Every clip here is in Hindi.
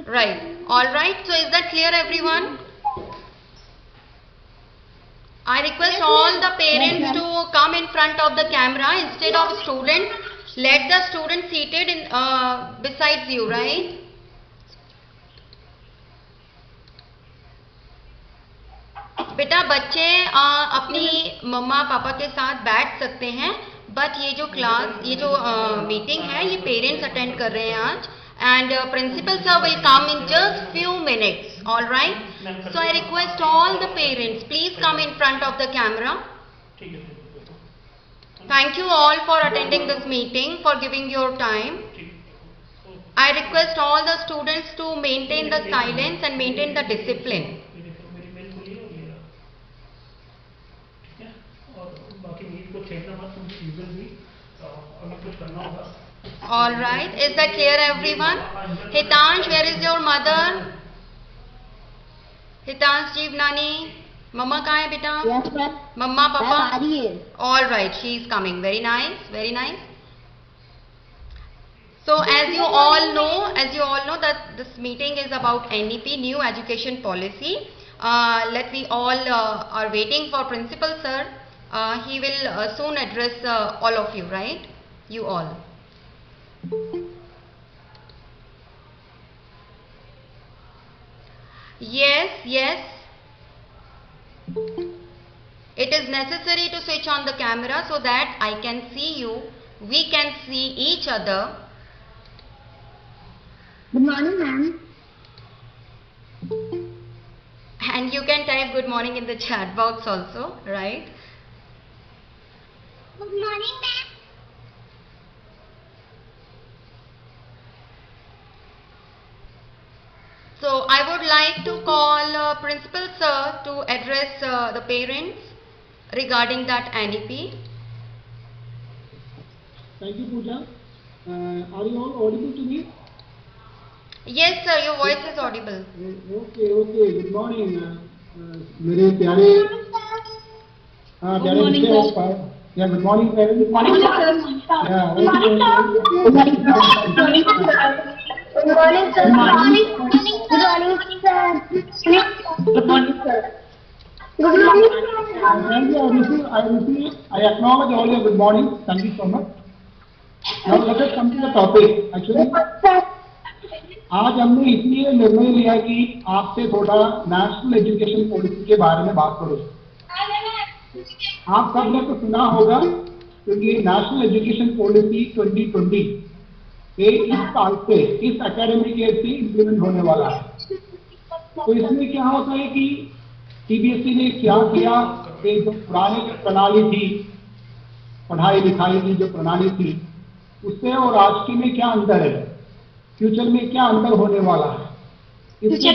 Right. All right. So is that clear, everyone? I request all the parents to come in front of the camera instead of student. Let the student seated in besides you, right? बेटा बच्चे अपनी मम्मा पापा के साथ बैठ सकते हैं, बट ये जो मीटिंग है ये पेरेंट्स अटेंड कर रहे हैं आज, and principal sir will come in just few minutes. All right, so I request all the parents, please come in front of the camera. Thank you all for attending this meeting, for giving your time. I request all the students to maintain the silence and maintain the discipline. All right, is that clear, everyone? Hitansh, where is your mother? Hitansh Jeevnani, mama kahan hai beta? Yes, ma'am. Mama, papa? Ma'am, all right, she is coming. Very nice, very nice. So as you all know that this meeting is about NEP, new education policy. Let we all are waiting for principal sir. He will soon address all of you, right? You all. Yes. It is necessary to switch on the camera so that I can see you. We can see each other. good morning, ma'am. And you can type good morning in the chat box also, right? Good morning, ma'am. So I would like to call Principal Sir to address the parents regarding that NEP. Thank you, Pooja. Are you all audible to me? Yes, sir, your voice is audible. Okay. Good morning, मेरे प्यारे. Good morning, sir. Yeah, good morning, parents. Good morning, sir. Yeah, Good morning, sir. Good morning, sir. Good morning, sir. Good morning, sir. Good morning, sir. Good morning, sir. Good morning, sir. Thank you. I acknowledge all your good morning. Thank you so much. Now let us come to the topic. Actually, आज हमने इसलिए निर्णय लिया कि आपसे थोड़ा नेशनल एजुकेशन पॉलिसी के बारे में बात करो. आप सबने तो सुना होगा क्योंकि नेशनल एजुकेशन पॉलिसी 2020 ये इस साल से, इस एकेडमिक ईयर से इम्प्लीमेंट होने वाला है. तो इसमें क्या होता है कि सीबीएसई ने क्या किया, ये जो पुराने जो प्रणाली थी, पढ़ाई लिखाई की जो प्रणाली थी, उससे और आज की में क्या अंतर है, फ्यूचर में क्या अंतर होने वाला है, इसके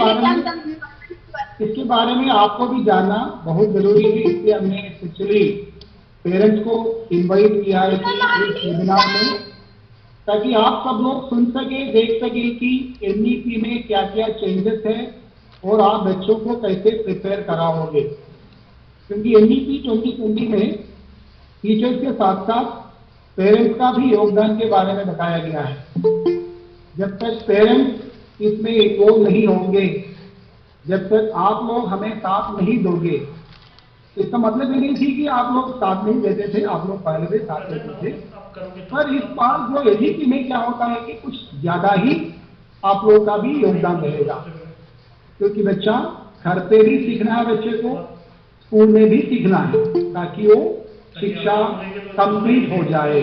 बारे में आपको भी जानना बहुत जरूरी है. इसलिए हमने एक्चुअली पेरेंट्स को इनवाइट किया है इस वेबिनार में, ताकि आप सब लोग सुन सके, देख सके कि एनईपी में क्या क्या चेंजेस है और आप बच्चों को कैसे प्रिपेयर कराओगे. क्योंकि एनईपी 2020 में टीचर्स के साथ साथ पेरेंट्स का भी योगदान के बारे में बताया गया है. जब तक पेरेंट्स इसमें इन्वॉल्व नहीं होंगे, जब तक आप लोग हमें साथ नहीं दोगे, इसका मतलब ये नहीं थी कि आप लोग साथ नहीं देते थे, आप लोग पहले भी साथ देते थे, पर इस बार जो एनईपी में क्या होता है कि कुछ ज्यादा ही आप लोगों का भी योगदान रहेगा. क्योंकि बच्चा घर पे भी सीखना है, बच्चे को स्कूल में भी सीखना है, ताकि वो शिक्षा कंप्लीट हो जाए.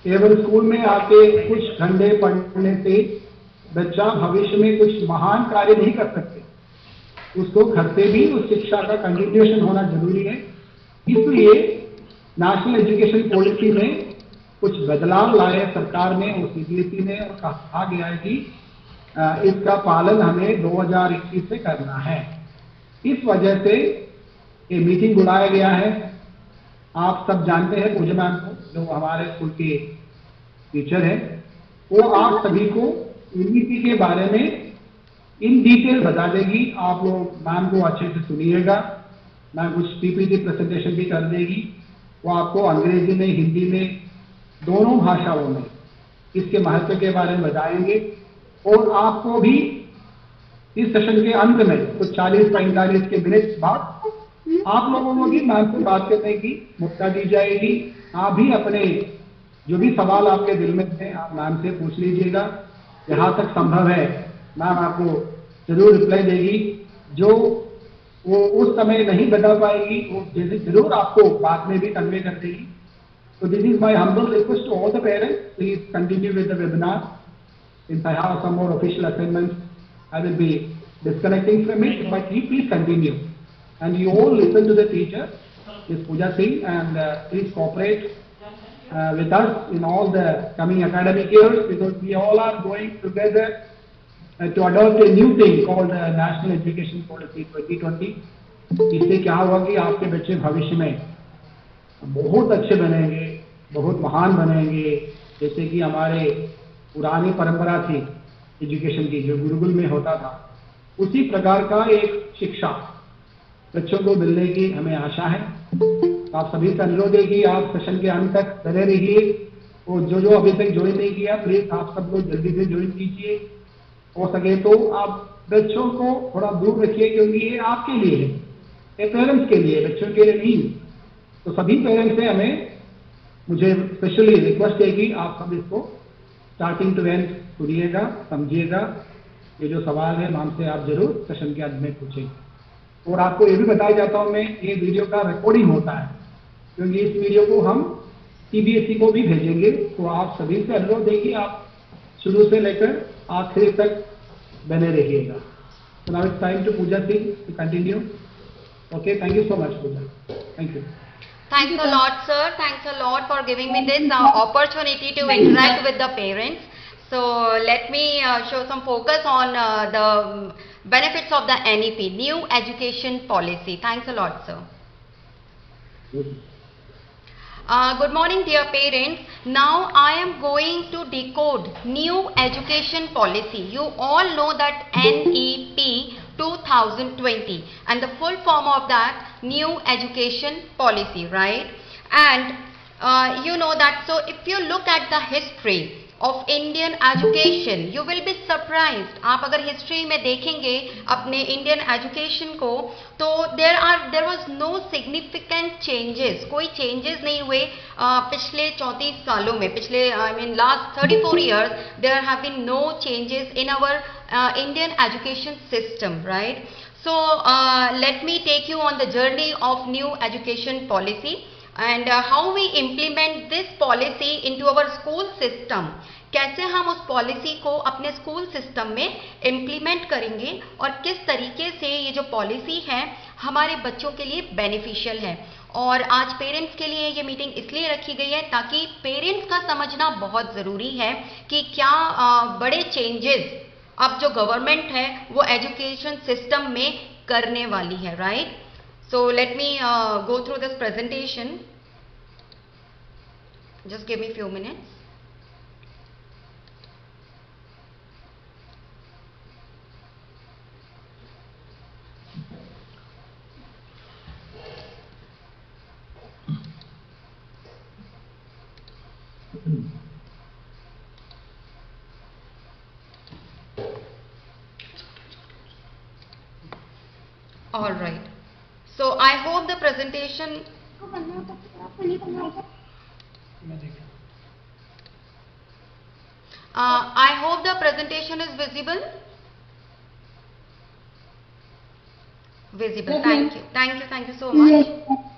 केवल स्कूल में आके कुछ घंटे पढ़ने से बच्चा भविष्य में कुछ महान कार्य नहीं कर सकते. उसको घर से भी उस शिक्षा का कंटिन्यूएशन होना जरूरी है. इसलिए नेशनल एजुकेशन पॉलिसी में कुछ बदलाव लाए सरकार ने और सीबीएसई ने, और कहा गया है कि इसका पालन हमें 2021 से करना है. इस वजह से ये मीटिंग बुलाया गया है. आप सब जानते हैं पूजा मैम को, जो हमारे स्कूल के टीचर हैं, वो आप सभी को एनईपी के बारे में इन डिटेल बता देगी. आप लोग मैम को अच्छे से सुनिएगा. मैम कुछ पीपीटी प्रेजेंटेशन भी कर देगी. वो आपको अंग्रेजी में, हिंदी में, दोनों भाषाओं में इसके महत्व के बारे में बताएंगे. और आपको भी इस सेशन के अंत में कुछ 40-45 के मिनट बाद आप लोगों को भी मैम से बात करने की मौका दी जाएगी। आप भी अपने जो भी सवाल आपके दिल में थे आप मैम से पूछ लीजिएगा। जहां तक संभव है मैम आपको जरूर रिप्लाई देगी। जो वो उस समय नहीं बता पाएगी वो जरूर आपको बाद में भी कन्वे कर देगी। So this is my humble request to all the parents. Please continue with the webinar. Since I have some more official assignments, I will be disconnecting from it. But you please continue, and you all listen to the teacher, Ms. Pooja Singh, and please cooperate with us in all the coming academic years, because we all are going together to adopt a new thing called the National Education Policy 2020. इससे क्या होगा कि आपके बच्चे भविष्य में बहुत अच्छे बनेंगे, बहुत महान बनेंगे। जैसे कि हमारे पुरानी परंपरा थी एजुकेशन की, जो गुरुकुल में होता था, उसी प्रकार का एक शिक्षा बच्चों को मिलने की हमें आशा है। तो आप सभी से अनुरोध है कि आप सेशन के अंत तक बने रहिए, और जो अभी तक ज्वाइन नहीं किया प्लीज आप सब लोग जल्दी से ज्वाइन कीजिए। हो सके तो आप बच्चों को थोड़ा दूर रखिए, क्योंकि ये आपके लिए है, ये पेरेंट्स के लिए, बच्चों के लिए नहीं। तो सभी पेरेंट्स से मुझे स्पेशली रिक्वेस्ट है कि आप सब इसको स्टार्टिंग टू एंड सुनिएगा, समझिएगा। ये जो सवाल है मैम से आप जरूर सेशन के अंत में पूछेंगे। और आपको ये भी बताया जाता हूँ मैं, ये वीडियो का रिकॉर्डिंग होता है, क्योंकि इस वीडियो को हम CBSE को भी भेजेंगे। तो आप सभी से अनुरोध है कि आप शुरू से लेकर आखिर तक बने रहिएगा। So now it's time to Pooja Singh to continue. Okay, thank you so much, Pooja. Thank you. Thanks a lot, sir. Thanks a lot for giving me this opportunity to interact with the parents. So let me show some focus on the benefits of the NEP, New Education Policy. Thanks a lot, sir. Good morning, dear parents. Now I am going to decode New Education Policy. You all know that NEP 2020, and the full form of that New Education Policy, right? And you know that. So if you look at the history of Indian education, you will be surprised. आप अगर हिस्ट्री में देखेंगे अपने इंडियन एजुकेशन को, तो there was no significant changes, कोई changes नहीं हुए पिछले 34 सालों में। पिछले last 34 years there have been no changes in our Indian education system, right? So let me take you on the journey of New Education Policy and how we implement this policy into our school system. कैसे हम उस पॉलिसी को अपने स्कूल सिस्टम में इम्प्लीमेंट करेंगे और किस तरीके से ये जो पॉलिसी है हमारे बच्चों के लिए बेनिफिशियल है। और आज पेरेंट्स के लिए ये मीटिंग इसलिए रखी गई है ताकि पेरेंट्स का समझना बहुत ज़रूरी है कि क्या बड़े चेंजेस अब जो गवर्नमेंट है वो एजुकेशन सिस्टम में करने वाली है, right? So let me go through this presentation. Just give me a few minutes. All right. So I hope the presentation. I hope the presentation is visible. Visible. Thank you. Thank you. Thank you so much.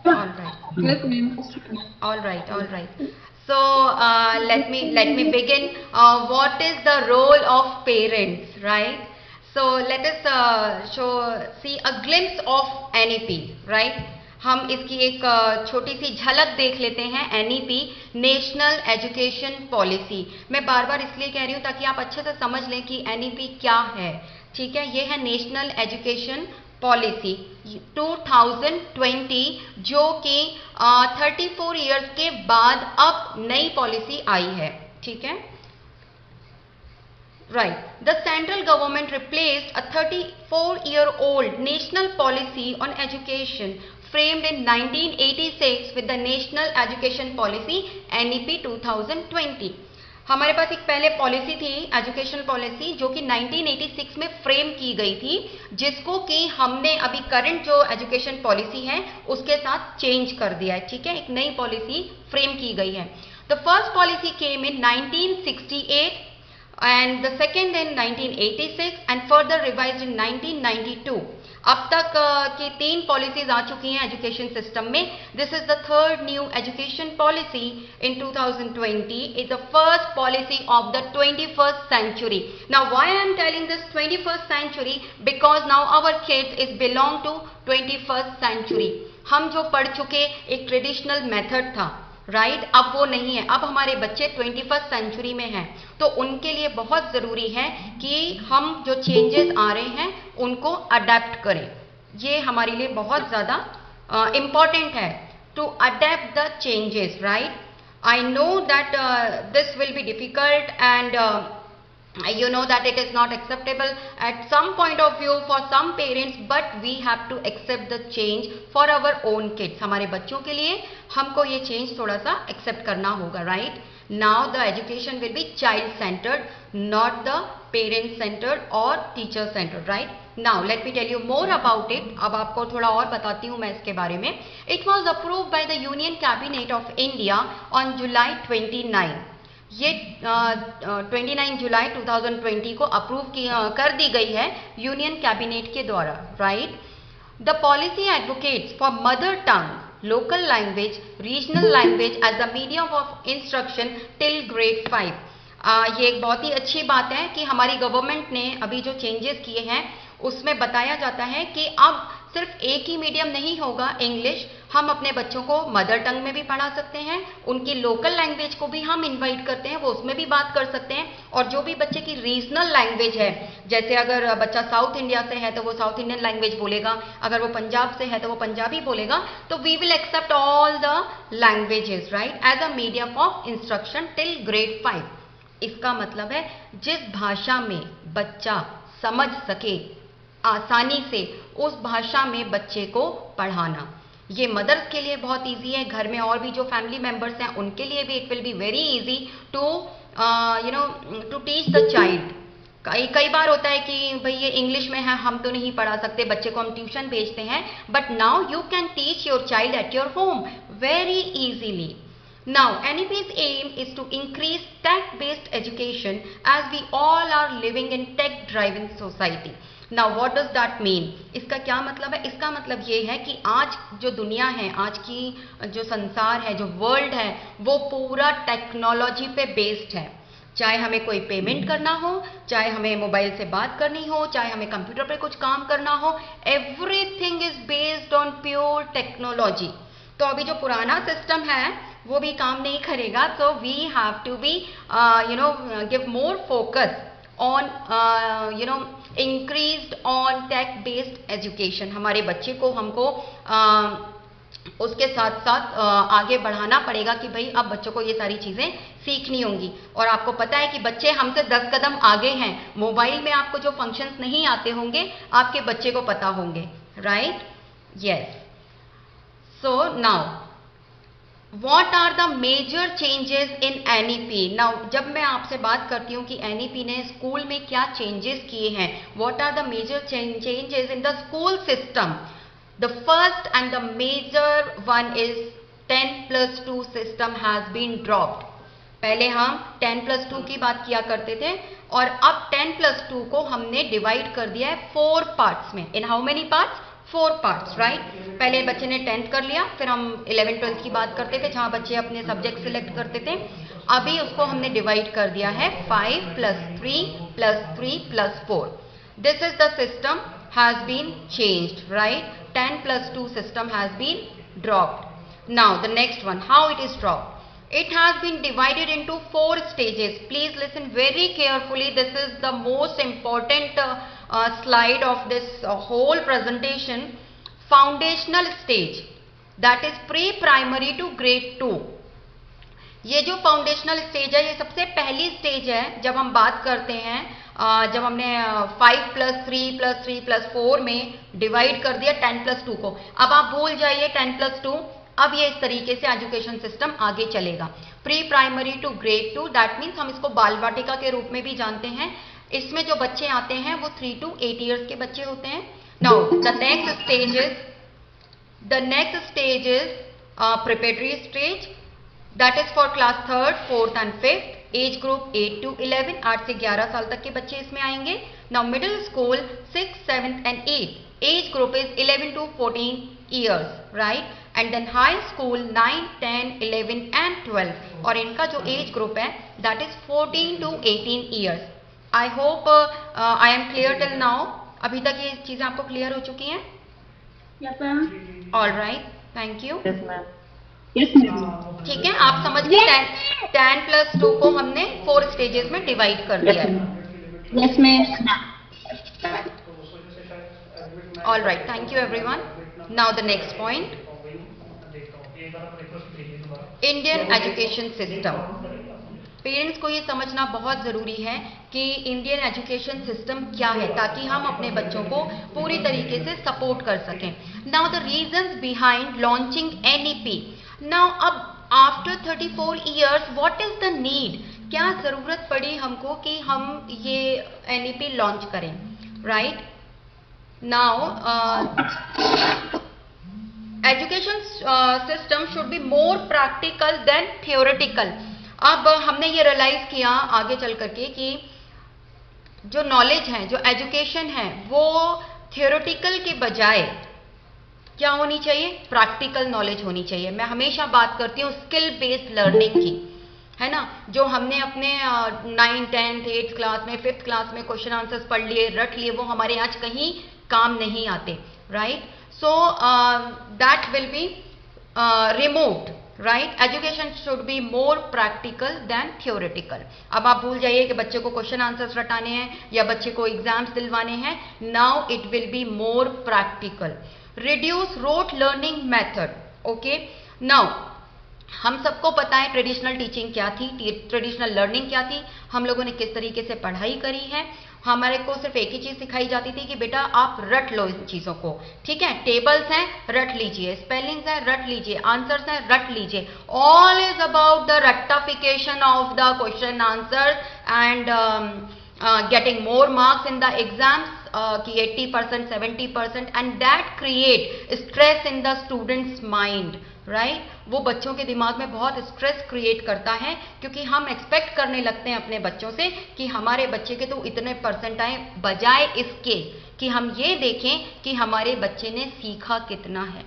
All right. Yes, ma'am. All right. All right. So let me begin. What is the role of parents, right? So let us see a glimpse of NEP, right? हम इसकी एक छोटी सी झलक देख लेते हैं। NEP, national education policy. मैं बार बार इसलिए कह रही हूँ ताकि आप अच्छे से समझ लें कि NEP क्या है, ठीक है? ये है नेशनल एजुकेशन पॉलिसी 2020, जो कि 34 इयर्स के बाद अब नई पॉलिसी आई है, ठीक है? Right. The central government replaced a 34-year-old national policy on education framed in 1986 with the National Education Policy NEP 2020. हमारे पास एक पहले पॉलिसी थी, एजुकेशनल पॉलिसी, जो कि 1986 में फ्रेम की गई थी, जिसको कि हमने अभी करंट जो एजुकेशन पॉलिसी है उसके साथ चेंज कर दिया है, ठीक है, एक नई पॉलिसी फ्रेम की गई है। The first policy came in 1968 and the second in 1986 and further revised in 1992. अब तक की 3 पॉलिसीज आ चुकी हैं एजुकेशन सिस्टम में। This is the third new education policy in 2020, is the first policy of the 21st century. Now why I am telling this 21st century? Because now our kids is belong to 21st century. हम जो पढ़ चुके एक ट्रेडिशनल मेथड था, राइट, अब वो नहीं है, अब हमारे बच्चे 21st सेंचुरी में हैं, तो उनके लिए बहुत ज़रूरी है कि हम जो चेंजेस आ रहे हैं उनको अडेप्ट करें। ये हमारे लिए बहुत ज़्यादा इम्पॉर्टेंट है to adapt the changes, right. I know that this will be difficult and you know that it is not acceptable at some point of view for some parents, but we have to accept the change for our own kids. हमारे बच्चों के लिए हमको ये चेंज थोड़ा सा एक्सेप्ट करना होगा, right. Now the education will be child centred, not the parent centred और teacher centred, right. Now let me tell you more about it. अब आपको थोड़ा और बताती हूँ मैं इसके बारे में। It was approved by the union cabinet of India on July 29। ये 29 जुलाई 2020 को अप्रूव कर दी गई है यूनियन कैबिनेट के द्वारा, right. The policy advocates for mother tongue, local language, regional language as the medium of instruction till grade 5। ये एक बहुत ही अच्छी बात है कि हमारी गवर्नमेंट ने अभी जो चेंजेस किए हैं उसमें बताया जाता है कि अब सिर्फ एक ही मीडियम नहीं होगा इंग्लिश, हम अपने बच्चों को मदर टंग में भी पढ़ा सकते हैं, उनकी लोकल लैंग्वेज को भी हम इनवाइट करते हैं, वो उसमें भी बात कर सकते हैं, और जो भी बच्चे की रीजनल लैंग्वेज है, जैसे अगर बच्चा साउथ इंडिया से है तो वो साउथ इंडियन लैंग्वेज बोलेगा, अगर वो पंजाब से है तो वो पंजाबी बोलेगा, तो we will accept all the languages, right, as a medium of instruction till grade 5। इसका मतलब है जिस भाषा में बच्चा समझ सके आसानी से, उस भाषा में बच्चे को पढ़ाना। ये मदर्स के लिए बहुत इजी है, घर में और भी जो फैमिली मेंबर्स हैं उनके लिए भी it will be very easy to to teach the child. कई बार होता है कि भाई ये इंग्लिश में है, हम तो नहीं पढ़ा सकते, बच्चे को हम ट्यूशन भेजते हैं, but now you can teach your child at your home very easily. Now, NEP's aim is to increase tech-based education as we all are living in tech-driven society. Now, what does that mean? इसका क्या मतलब है? इसका मतलब ये है कि आज जो दुनिया है, आज की जो संसार है, जो वर्ल्ड है, वो पूरा टेक्नोलॉजी पे बेस्ड है। चाहे हमें कोई पेमेंट करना हो, चाहे हमें मोबाइल से बात करनी हो, चाहे हमें कंप्यूटर पे कुछ काम करना हो, everything is based on pure technology. तो अभी जो पुराना सिस्टम है वो भी काम नहीं करेगा, so we have to be give more focus on increased on tech based education. हमारे बच्चे को हमको उसके साथ साथ आगे बढ़ाना पड़ेगा कि भाई अब बच्चों को ये सारी चीज़ें सीखनी होंगी। और आपको पता है कि बच्चे हमसे 10 कदम आगे हैं। मोबाइल में आपको जो फंक्शंस नहीं आते होंगे आपके बच्चे को पता होंगे, right? Yes. So now, what are the major changes in NEP? Now, जब मैं आपसे बात करती हूँ कि NEP ने स्कूल में क्या चेंजेस किए हैं, what are the major changes in the school system? The first and the major one is 10+2 system has been dropped. पहले हम 10+2 की बात किया करते थे और अब 10+2 को हमने डिवाइड कर दिया है 4 पार्ट्स में। In how many parts? 4 parts, right. पहले बच्चे ने 10th कर लिया, फिर हम 11th 12th की बात करते थे जहां बच्चे अपने सब्जेक्ट सिलेक्ट करते थे। अभी उसको हमने डिवाइड कर दिया है 5 + 3 + 3 + 4। This is the system has been changed, right. 10+2 system has been dropped. Now the next one, how it is dropped? It has been divided into 4 stages. Please listen very carefully. This is the most important slide of this whole presentation. Foundational stage, that is pre-primary to grade 2. ये जो फाउंडेशनल स्टेज है, ये सबसे पहली स्टेज है जब हम बात करते हैं, जब हमने 5 + 3 + 3 + 4 में डिवाइड कर दिया 10+2 को। अब आप भूल जाइए 10+2, अब ये इस तरीके से एजुकेशन सिस्टम आगे चलेगा। Pre primary to grade 2, that means हम इसको बाल वाटिका के रूप में भी जानते हैं। इसमें जो बच्चे आते हैं वो 3 to 8 ईयर्स के बच्चे होते हैं। Now the next stage is preparatory stage, that is for class 3rd, 4th and 5th, age group 8 to 11, 8 से 11 साल तक के बच्चे इसमें आएंगे। Now middle school 6th, 7th and 8th, age group is 11 to 14 years, right? And then high school 9, 10, 11 and 12, और इनका जो age group है that is 14 to 18 years. I hope I am clear till now. अभी तक ये चीजें आपको क्लियर हो चुकी हैं? Yes, ma'am. All right, thank you. Yes, ma'am. Yes, ma'am. ठीक है, आप समझ गए। 10 plus 2 को हमने 4 स्टेजेस में डिवाइड कर दिया है। Yes, ma'am. All right, thank you everyone. Now the next point, Indian education system. Parents को ये समझना बहुत ज़रूरी है कि इंडियन एजुकेशन सिस्टम क्या है, ताकि हम अपने बच्चों को पूरी तरीके से सपोर्ट कर सकें। Now the reasons behind launching NEP. Now अब after 34 years what is the need, क्या ज़रूरत पड़ी हमको कि हम ये एनईपी लॉन्च करें, right? Now education system should be more practical than theoretical. अब हमने ये रियलाइज किया आगे चल करके कि जो नॉलेज है, जो एजुकेशन है, वो थियोरेटिकल के बजाय क्या होनी चाहिए, प्रैक्टिकल नॉलेज होनी चाहिए। मैं हमेशा बात करती हूँ स्किल बेस्ड लर्निंग की, है ना? जो हमने अपने 9th, 10th, 8th क्लास में, 5th क्लास में क्वेश्चन आंसर्स पढ़ लिए, रट लिए, वो हमारे आज कहीं काम नहीं आते, right? So that will be removed, right? Education should be more practical than theoretical. अब आप भूल जाइए कि बच्चे को क्वेश्चन आंसर्स रटाने हैं या बच्चे को एग्जाम्स दिलवाने हैं। Now it will B more practical. Reduce rote learning method. Okay, now हम सबको पता है ट्रेडिशनल टीचिंग क्या थी, ट्रेडिशनल लर्निंग क्या थी, हम लोगों ने किस तरीके से पढ़ाई करी है। हमारे को सिर्फ एक ही चीज सिखाई जाती थी कि बेटा आप रट लो इन चीजों को, ठीक है? टेबल्स हैं, रट लीजिए, स्पेलिंग्स हैं, रट लीजिए, आंसर्स हैं, रट लीजिए। ऑल इज अबाउट द रट्टाफिकेशन of the question answer and getting more marks in the exams कि 80%, 70%, and that create stress in the students mind, right? वो बच्चों के दिमाग में बहुत स्ट्रेस क्रिएट करता है, क्योंकि हम एक्सपेक्ट करने लगते हैं अपने बच्चों से कि हमारे बच्चे के तो इतने परसेंट आए, बजाय इसके कि हम ये देखें कि हमारे बच्चे ने सीखा कितना है।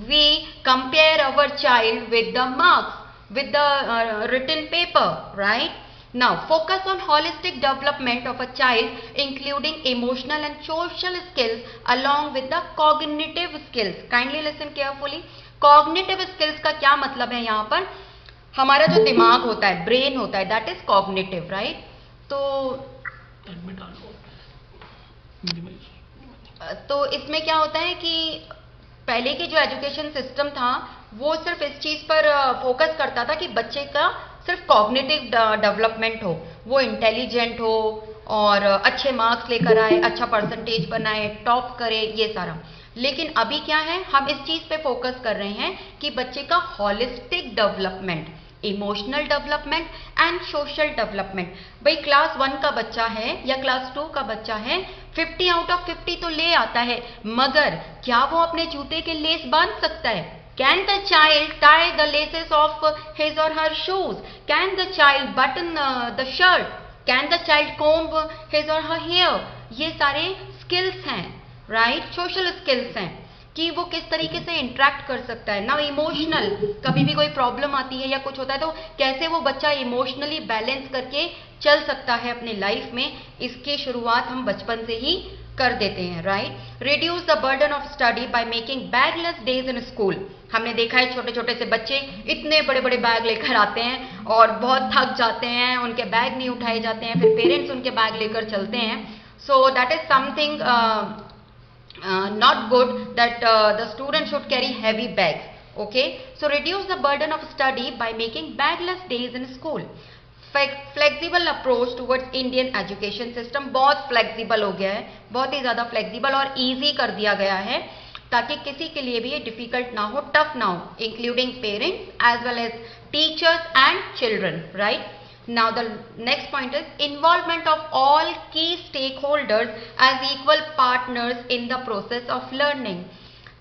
We compare our child with the marks, with the written paper, right? Now, focus on holistic development of a child, including emotional and social skills along with the cognitive skills. Kindly listen carefully. Cognitive skills का क्या मतलब है यहाँ पर? हमारा जो दिमाग होता है, ब्रेन होता है, that is cognitive, right? तो इसमें क्या होता है कि पहले की जो एजुकेशन सिस्टम था वो सिर्फ इस चीज पर फोकस करता था कि बच्चे का सिर्फ कॉग्निटिव डेवलपमेंट हो, वो इंटेलिजेंट हो और अच्छे मार्क्स लेकर आए, अच्छा परसेंटेज बनाए, टॉप करे, ये सारा। लेकिन अभी क्या है, हम इस चीज पे फोकस कर रहे हैं कि बच्चे का holistic development, emotional development and social development. भाई क्लास 1 का बच्चा है या क्लास 2 का बच्चा है, 50 आउट ऑफ 50 तो ले आता है, मगर क्या वो अपने जूते के लेस बांध सकता है? Can the child tie the laces of his or her shoes? Can the child button the shirt? Can the child comb his or her hair? ये सारे स्किल्स हैं, राइट? सोशल स्किल्स हैं कि वो किस तरीके से इंटरेक्ट कर सकता है ना। इमोशनल, कभी भी कोई प्रॉब्लम आती है या कुछ होता है तो कैसे वो बच्चा इमोशनली बैलेंस करके चल सकता है अपने लाइफ में, इसकी शुरुआत हम बचपन से ही कर देते हैं, right? Reduce the burden of study by making bagless days in school. हमने देखा है छोटे छोटे से बच्चे इतने बड़े बड़े बैग लेकर आते हैं और बहुत थक जाते हैं, उनके बैग नहीं उठाए जाते हैं, फिर पेरेंट्स उनके बैग लेकर चलते हैं। So that is something not good that the student should carry heavy bags. Okay, so reduce the burden of study by making bagless days in school. Flexible approach towards Indian education system, बहुत flexible हो गया है, बहुत ही ज़्यादा flexible और easy कर दिया गया है। ताकि किसी के लिए भी ये डिफिकल्ट ना हो, टफ ना हो, including parents as well as teachers and children, right? Now the next point is involvement of all key stakeholders as equal partners in the process of learning.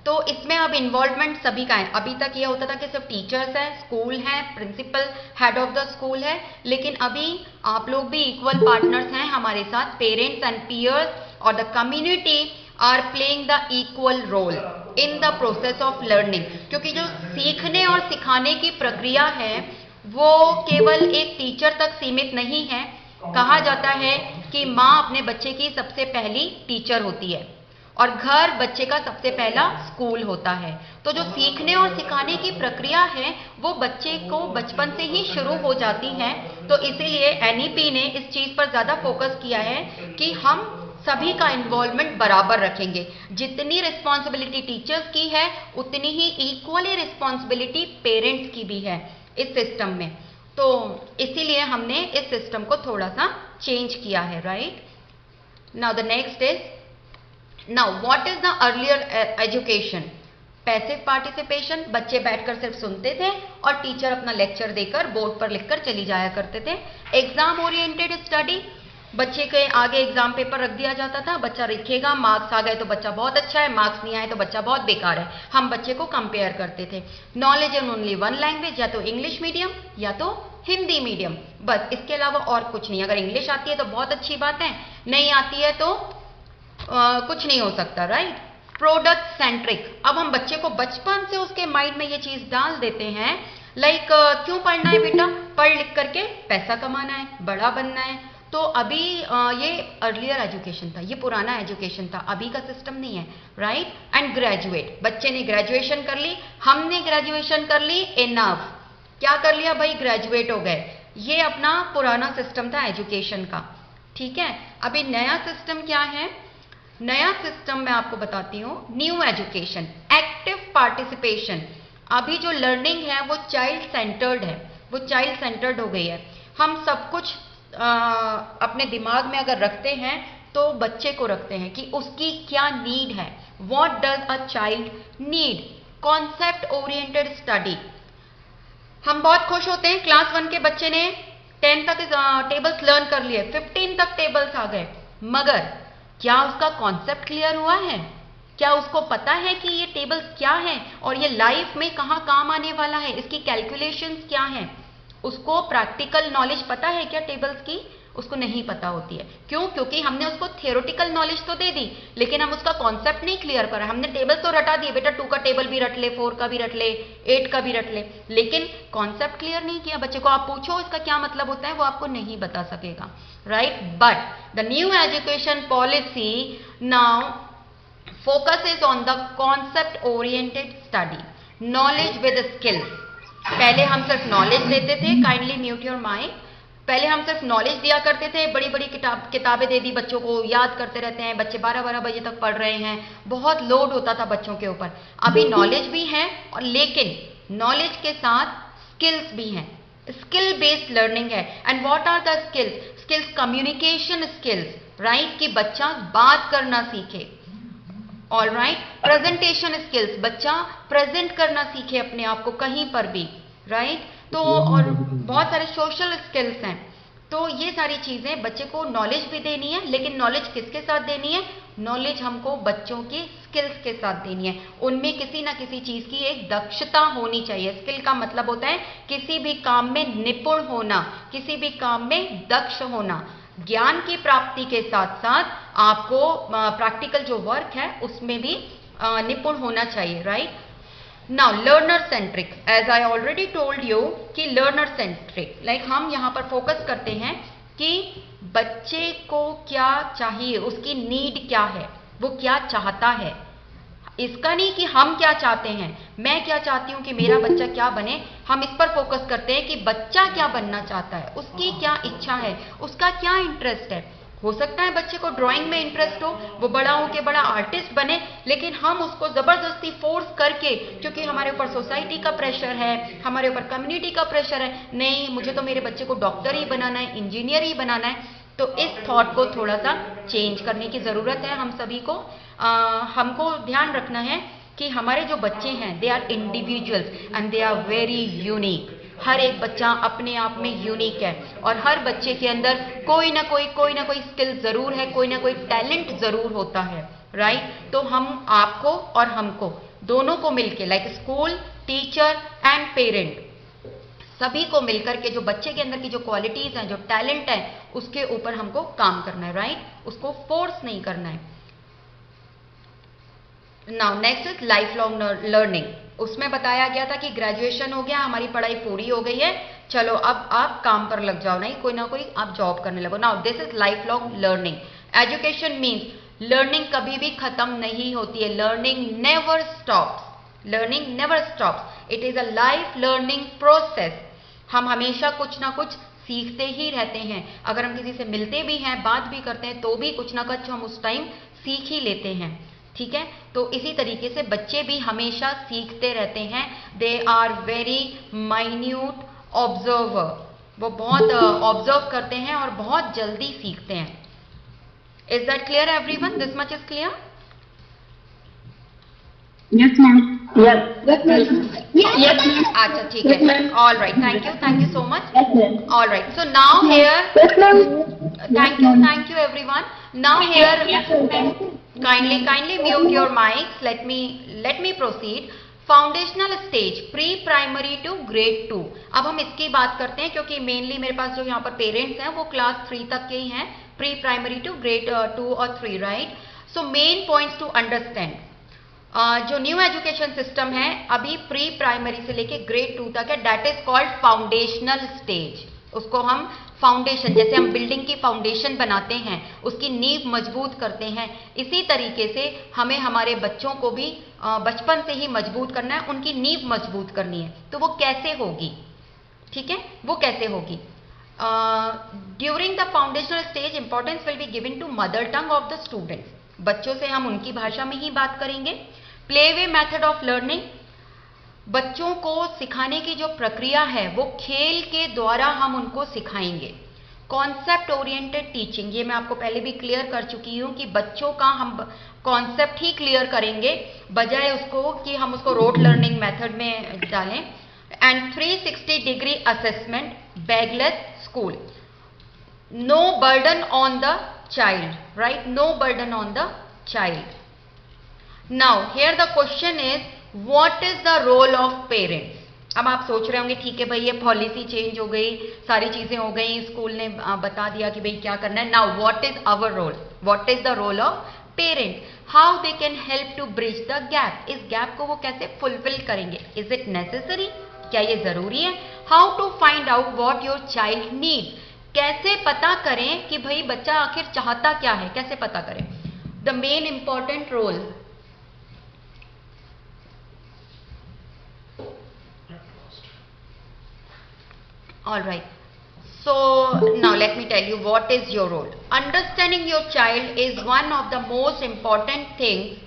तो इसमें अब इन्वॉल्वमेंट सभी का है। अभी तक ये होता था कि सिर्फ टीचर्स हैं, स्कूल है, principal, head of the school है, लेकिन अभी आप लोग भी इक्वल पार्टनर्स हैं हमारे साथ। पेरेंट्स एंड पीयर्स और the community are playing the equal role in the process of learning, क्योंकि जो सीखने और सिखाने की प्रक्रिया है वो केवल एक टीचर तक सीमित नहीं है। कहा जाता है कि माँ अपने बच्चे की सबसे पहली टीचर होती है और घर बच्चे का सबसे पहला स्कूल होता है। तो जो सीखने और सिखाने की प्रक्रिया है वो बच्चे को बचपन से ही शुरू हो जाती है। तो इसीलिए एनईपी ने इस चीज पर ज्यादा फोकस किया है कि हम सभी का इन्वॉल्वमेंट बराबर रखेंगे। जितनी रिस्पॉन्सिबिलिटी टीचर्स की है उतनी ही इक्वली रिस्पॉन्सिबिलिटी पेरेंट्स की भी है इस सिस्टम में। तो इसीलिए हमने इस सिस्टम को थोड़ा सा चेंज किया है, right? Now the next is, now what is the earlier education? Passive participation, बच्चे बैठकर सिर्फ सुनते थे और टीचर अपना लेक्चर देकर बोर्ड पर लिखकर चली जाया करते थे। एग्जाम ओरिएंटेड स्टडी, बच्चे के आगे एग्जाम पेपर रख दिया जाता था, बच्चा लिखेगा, मार्क्स आ गए तो बच्चा बहुत अच्छा है, मार्क्स नहीं आए तो बच्चा बहुत बेकार है। हम बच्चे को कंपेयर करते थे। Knowledge in only one language, या तो इंग्लिश मीडियम या तो हिंदी मीडियम, बस, इसके अलावा और कुछ नहीं। अगर इंग्लिश आती है तो बहुत अच्छी बात है, नहीं आती है तो कुछ नहीं हो सकता, राइट? प्रोडक्ट सेंट्रिक, अब हम बच्चे को बचपन से उसके माइंड में ये चीज डाल देते हैं, लाइक क्यों पढ़ना है बेटा? पढ़ लिख करके पैसा कमाना है, बड़ा बनना है। तो अभी ये अर्लियर एजुकेशन था, ये पुराना एजुकेशन था, अभी का सिस्टम नहीं है, राइट? एंड ग्रेजुएट, बच्चे ने ग्रेजुएशन कर ली, हमने ग्रेजुएशन कर ली, इनफ, क्या कर लिया भाई? ग्रेजुएट हो गए। ये अपना पुराना सिस्टम था एजुकेशन का, ठीक है? अभी नया सिस्टम क्या है? नया सिस्टम मैं आपको बताती हूँ, न्यू एजुकेशन, एक्टिव पार्टिसिपेशन। अभी जो लर्निंग है वो चाइल्ड सेंटर्ड है, वो चाइल्ड सेंटर्ड हो गई है। हम सब कुछ अपने दिमाग में अगर रखते हैं तो बच्चे को रखते हैं कि उसकी क्या नीड है, what does a child need. Concept oriented study, हम बहुत खुश होते हैं, क्लास 1 के बच्चे ने 10 तक टेबल्स लर्न कर लिए, 15 तक टेबल्स आ गए, मगर क्या उसका कॉन्सेप्ट क्लियर हुआ है? क्या उसको पता है कि ये टेबल्स क्या है और ये लाइफ में कहाँ काम आने वाला है, इसकी कैलकुलेशंस क्या है? उसको प्रैक्टिकल नॉलेज पता है क्या टेबल्स की? उसको नहीं पता होती है। क्यों? क्योंकि हमने उसको थियोरेटिकल नॉलेज तो दे दी, लेकिन हम उसका कॉन्सेप्ट नहीं क्लियर करा। हमने टेबल तो रटा दिए, बेटा 2 का टेबल भी रट ले, 4 का भी रट ले, 8 का भी रट ले, लेकिन कॉन्सेप्ट क्लियर नहीं किया। बच्चे को आप पूछो इसका क्या मतलब होता है, वो आपको नहीं बता सकेगा, right? But the new education policy now focuses on the concept oriented study, knowledge with skills. पहले हम सिर्फ नॉलेज देते थे, काइंडली म्यूट योर माइक। पहले हम सिर्फ नॉलेज दिया करते थे, बड़ी बड़ी किताबें दे दी, बच्चों को याद करते रहते हैं, बच्चे 12-12 बजे तक पढ़ रहे हैं, बहुत लोड होता था बच्चों के ऊपर। अभी नॉलेज भी है और लेकिन नॉलेज के साथ स्किल्स भी हैं, स्किल बेस्ड लर्निंग है। And what are the skills? Skills, communication skills, right? कि बच्चा बात करना सीखे, ऑल राइट? प्रेजेंटेशन स्किल्स, बच्चा प्रेजेंट करना सीखे अपने आप को कहीं पर भी, राइट? तो और बहुत सारे सोशल स्किल्स हैं। तो ये सारी चीजें बच्चे को नॉलेज भी देनी है, लेकिन नॉलेज किसके साथ देनी है? नॉलेज हमको बच्चों की स्किल्स के साथ देनी है। उनमें किसी ना किसी चीज की एक दक्षता होनी चाहिए। स्किल का मतलब होता है किसी भी काम में निपुण होना, किसी भी काम में दक्ष होना। ज्ञान की प्राप्ति के साथ साथ आपको प्रैक्टिकल जो वर्क है उसमें भी निपुण होना चाहिए, right? Now learner centric, as I already told you कि लर्नर सेंट्रिक, लाइक हम यहाँ पर फोकस करते हैं कि बच्चे को क्या चाहिए, उसकी नीड क्या है, वो क्या चाहता है। इसका नहीं कि हम क्या चाहते हैं, मैं क्या चाहती हूं कि मेरा बच्चा क्या बने। हम इस पर फोकस करते हैं कि बच्चा क्या बनना चाहता है, उसकी क्या इच्छा है, उसका क्या इंटरेस्ट है। हो सकता है बच्चे को ड्राइंग में इंटरेस्ट हो, वो बड़ा हो के बड़ा आर्टिस्ट बने, लेकिन हम उसको जबरदस्ती फोर्स करके, क्योंकि हमारे ऊपर सोसाइटी का प्रेशर है, हमारे ऊपर कम्युनिटी का प्रेशर है, नहीं मुझे तो मेरे बच्चे को डॉक्टर ही बनाना है, इंजीनियर ही बनाना है, तो इस थॉट को थोड़ा सा चेंज करने की जरूरत है हम सभी को। हमको ध्यान रखना है कि हमारे जो बच्चे हैं they are individuals and they are very unique. हर एक बच्चा अपने आप में यूनिक है और हर बच्चे के अंदर कोई ना कोई स्किल जरूर है, कोई ना कोई टैलेंट जरूर होता है, राइट। तो हम आपको और हमको दोनों को मिलके like school, teacher and parent, सभी को मिलकर के जो बच्चे के अंदर की जो क्वालिटीज हैं, जो टैलेंट है, उसके ऊपर हमको काम करना है, राइट। उसको फोर्स नहीं करना है। Now next is life long learning. उसमें बताया गया था कि ग्रेजुएशन हो गया, हमारी पढ़ाई पूरी हो गई है, चलो अब आप काम पर लग जाओ, नहीं कोई ना कोई आप जॉब करने लगो। Now this is life long learning. Education means learning कभी भी खत्म नहीं होती है। Learning never stops. Learning never stops. It is a life learning process. हम हमेशा कुछ ना कुछ सीखते ही रहते हैं। अगर हम किसी से मिलते भी हैं, बात भी करते हैं, तो भी कुछ ना कुछ हम उस टाइम सीख ही लेते हैं, ठीक है। तो इसी तरीके से बच्चे भी हमेशा सीखते रहते हैं। They are very minute observer. वो बहुत ऑब्जर्व करते हैं और बहुत जल्दी सीखते हैं। Is that clear everyone? This much is clear? Yes, ma'am. Yes. Yes, ma'am. Yes, ma'am. अच्छा ठीक है, all right, thank you so much. Yes, ma'am. All right, so now here, Yes, ma'am. thank you everyone. Now here kindly mute your mics. Let me proceed. Foundational stage, pre primary to grade 2। अब हम इसकी बात करते हैं क्योंकि मेनली मेरे पास जो यहाँ पर पेरेंट्स हैं वो क्लास 3 तक के ही हैं, प्री प्राइमरी टू ग्रेड 2 और 3, right. So main points to understand, जो न्यू एजुकेशन सिस्टम है अभी प्री प्राइमरी से लेके ग्रेड 2 तक है, that is called foundational stage. उसको हम फाउंडेशन, जैसे हम बिल्डिंग की फाउंडेशन बनाते हैं, उसकी नींव मजबूत करते हैं, इसी तरीके से हमें हमारे बच्चों को भी बचपन से ही मजबूत करना है, उनकी नींव मजबूत करनी है। तो वो कैसे होगी, ठीक है, वो कैसे होगी? During the foundational stage importance will be given to mother tongue of the students. बच्चों से हम उनकी भाषा में ही बात करेंगे। Play way method of learning, बच्चों को सिखाने की जो प्रक्रिया है वो खेल के द्वारा हम उनको सिखाएंगे। कॉन्सेप्ट ओरिएंटेड टीचिंग, ये मैं आपको पहले भी क्लियर कर चुकी हूं कि बच्चों का हम कॉन्सेप्ट ही क्लियर करेंगे बजाय उसको कि हम उसको रोट लर्निंग मेथड में डालें। And 360 degree assessment, bagless school, no burden on the child, right, no burden on the child. Now here the question is what is the role of parents. अब आप सोच रहे होंगे ठीक है भाई ये पॉलिसी चेंज हो गई, सारी चीजें हो गई, स्कूल ने बता दिया कि भाई क्या करना है। Now what is our role, what is the role of parents, how they can help to bridge the gap. इस गैप को वो कैसे फुलफिल करेंगे? इज इट नेसेसरी, क्या ये जरूरी है? How to find out what your child needs, कैसे पता करें कि भाई बच्चा आखिर चाहता क्या है, कैसे पता करें? The main important role, all right, so now let me tell you what is your role. Understanding your child is one of the most important things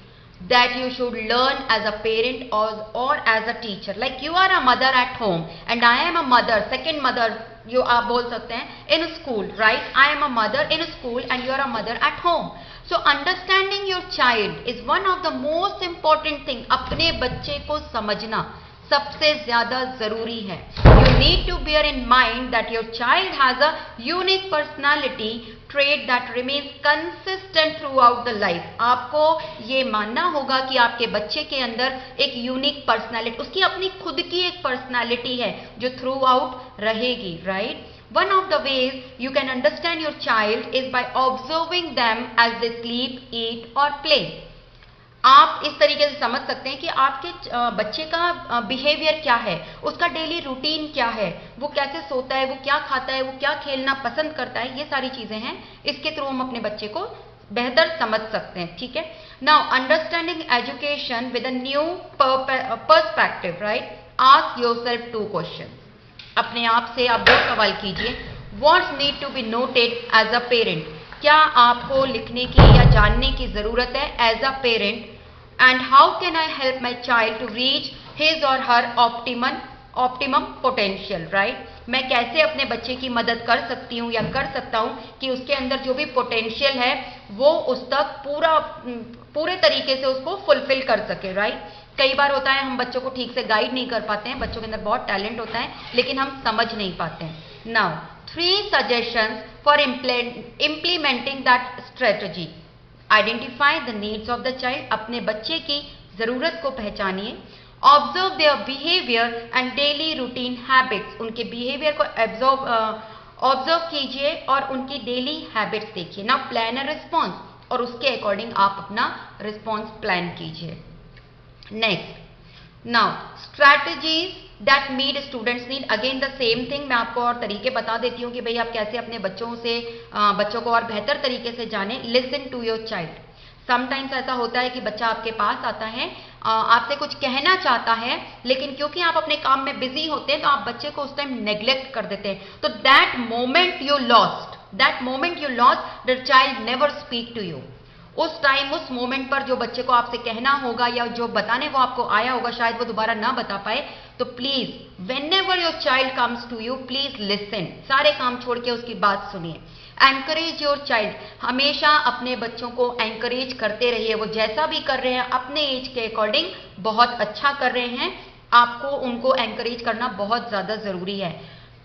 that you should learn as a parent or as a teacher. Like you are a mother at home and I am a mother, second mother you आप बोल सकते हैं, in school, right? I am a mother in school and you are a mother at home. So understanding your child is one of the most important thing. अपने बच्चे को समझना सबसे ज्यादा जरूरी है। You need to bear in mind that your child has a unique personality trait that remains consistent throughout the life. आपको ये मानना होगा कि आपके बच्चे के अंदर एक यूनिक पर्सनालिटी, उसकी अपनी खुद की एक पर्सनालिटी है जो थ्रू आउट रहेगी, right? One of the ways you can understand your child is by observing them as they sleep, eat or play. आप इस तरीके से समझ सकते हैं कि आपके बच्चे का बिहेवियर क्या है, उसका डेली रूटीन क्या है, वो कैसे सोता है, वो क्या खाता है, वो क्या खेलना पसंद करता है, ये सारी चीजें हैं। इसके थ्रू हम अपने बच्चे को बेहतर समझ सकते हैं, ठीक है। Now understanding education with a new perspective, right? Ask yourself 2 questions. अपने आप से आप 2 सवाल कीजिए। What's need to be noted as a parent, क्या आपको लिखने की या जानने की जरूरत है as a parent? And how can I help my child to reach his or her optimum potential, right. मैं कैसे अपने बच्चे की मदद कर सकती हूँ या कर सकता हूँ कि उसके अंदर जो भी पोटेंशियल है वो उस तक पूरे तरीके से उसको फुलफिल कर सके, राइट। कई बार होता है हम बच्चों को ठीक से गाइड नहीं कर पाते हैं, बच्चों के अंदर बहुत टैलेंट होता है लेकिन हम समझ नहीं पाते हैं। Now 3 suggestions for implementing that strategy. Identify the needs of the child. अपने बच्चे की जरूरत को पहचानिए। Observe their behavior and daily routine habits. उनके बिहेवियर को ऑब्जर्व कीजिए और उनकी डेली हैबिट्स देखिए। ना प्लान अ रिस्पॉन्स, और उसके अकॉर्डिंग आप अपना रिस्पॉन्स प्लान कीजिए। Next, now strategies that meet students need. Again the same thing, मैं आपको और तरीके बता देती हूँ कि भाई आप कैसे अपने बच्चों को और बेहतर तरीके से जाने। Listen to your child. Sometimes ऐसा होता है कि बच्चा आपके पास आता है, आपसे कुछ कहना चाहता है, लेकिन क्योंकि आप अपने काम में बिजी होते हैं तो आप बच्चे को उस टाइम नेग्लेक्ट कर देते हैं। तो that moment you lost the child never speak to you. उस टाइम, उस मोमेंट पर जो बच्चे को आपसे कहना होगा या जो बताने वो आपको आया होगा, शायद वो दोबारा ना बता पाए। तो please whenever your child comes to you, please listen. सारे काम छोड़ के उसकी बात सुनिए। Encourage your child. हमेशा अपने बच्चों को एनकरेज करते रहिए। वो जैसा भी कर रहे हैं अपने एज के अकॉर्डिंग बहुत अच्छा कर रहे हैं, आपको उनको एनकरेज करना बहुत ज्यादा जरूरी है।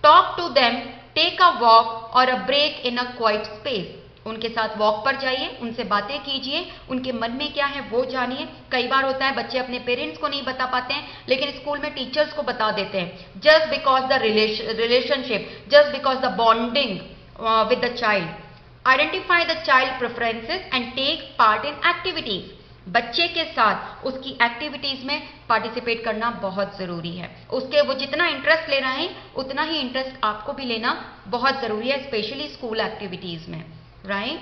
Talk to them, take a walk or a break in a quiet space. उनके साथ वॉक पर जाइए, उनसे बातें कीजिए, उनके मन में क्या है वो जानिए। कई बार होता है बच्चे अपने पेरेंट्स को नहीं बता पाते हैं, लेकिन स्कूल में टीचर्स को बता देते हैं। Just because the relationship, just because the bonding with the child. Identify the child preferences and take part in activities. बच्चे के साथ उसकी एक्टिविटीज में पार्टिसिपेट करना बहुत जरूरी है। उसके वो जितना इंटरेस्ट ले रहे हैं उतना ही इंटरेस्ट आपको भी लेना बहुत जरूरी है, स्पेशली स्कूल एक्टिविटीज में, right.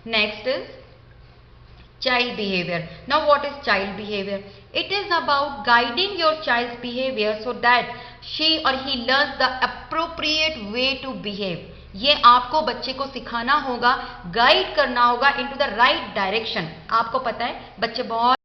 Next is child behavior. Now what is child behavior? It is about guiding your child's behavior so that she or he learns the appropriate way to behave. ये आपको बच्चे को सिखाना होगा, गाइड करना होगा इनटू द राइट डायरेक्शन। आपको पता है बच्चे बहुत